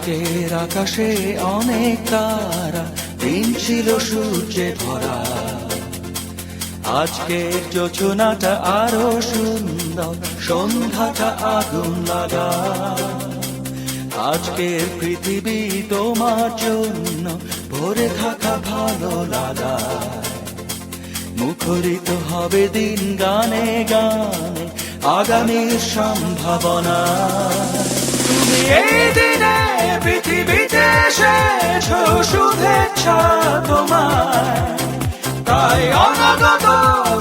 আজকের আকাশে অনেক তারা, দিন ছিল সূর্যে ভরা। আজকের যোজনাটা আরো সুন্দর, সন্ধ্যাটা আগুন লাগা। আজকের পৃথিবী তোমার জন্য ভরে থাকা ভালো লাগা। মুখরিত হবে দিন গানে গানে, আগামীর সম্ভাবনা। তুমি এই দিনে পৃথিবীতে এসেছো, শুভেচ্ছা তোমায়। তাই অনাগত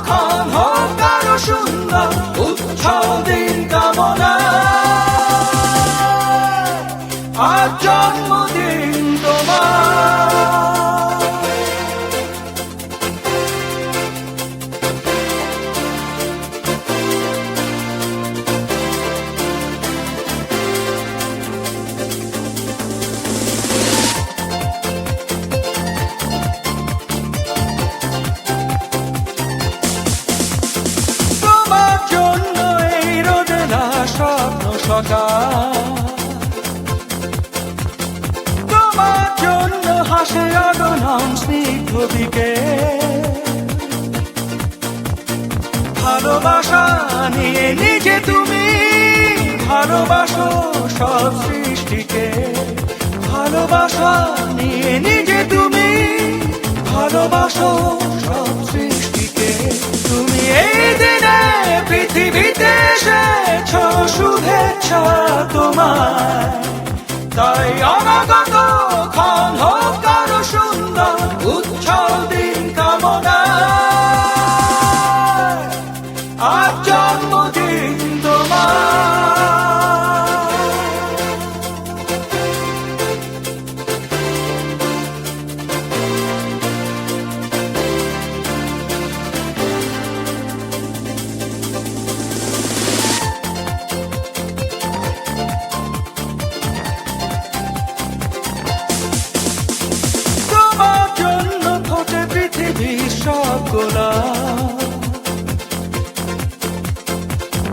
ক্ষণ হোক আরো সুন্দর, উৎসব দিন কামনা। আজ জন্মদিন তোমার। তোমার জন্য হাসে অগণন স্নিগ্ধ দিকে। ভালোবাসা নিয়ে নিজে তুমি ভালোবাসো সব সৃষ্টিকে। ভালোবাসা নিয়ে নিজে তুমি ভালোবাসো সব সৃষ্টিকে। তুমি এই দিনে পৃথিবীতে এসেছো, শুভেচ্ছা তোমায়। তাই অনাগত ক্ষণ হোক আরো সুন্দর, উৎসব দিন কামনা। আজ জন্মদিন তোমার।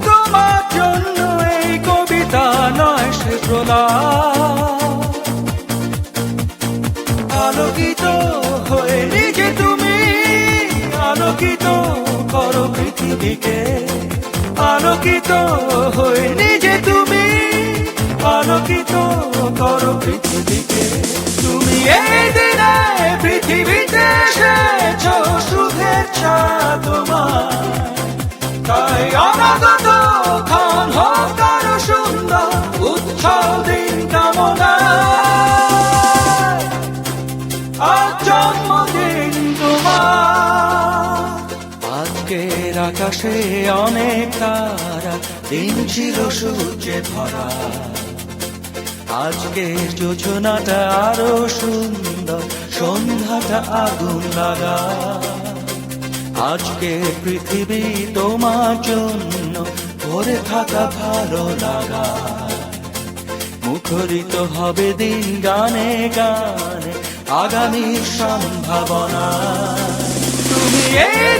তোমার জন্য এই কবিতা নয় সে প্রলাপ। আলোকিত হয়ে নিজে তুমি আলোকিত করো পৃথিবীকে। আলোকিত হয়ে নিজে তুমি আলোকিত করো পৃথিবীকে। তুমি এই দিনে পৃথিবীতে এসেছো, শুভেচ্ছা তোমার। তাই অনাগত ক্ষণ হোক আরো সুন্দর, উৎসব দিন কামনা। আজ জন্মদিন তোমার। আজকের আকাশে অনেক তারা, দিন ছিল সূর্যে ভরা। আজকের যোজনাটা আরো সুন্দর, সন্ধ্যাটা আগুন লাগা। আজকে পৃথিবী তোমার জন্য ভরে থাকা ভালো লাগা। মুখরিত হবে দিন গানে গানে, আগামীর সম্ভাবনা। তুমি এই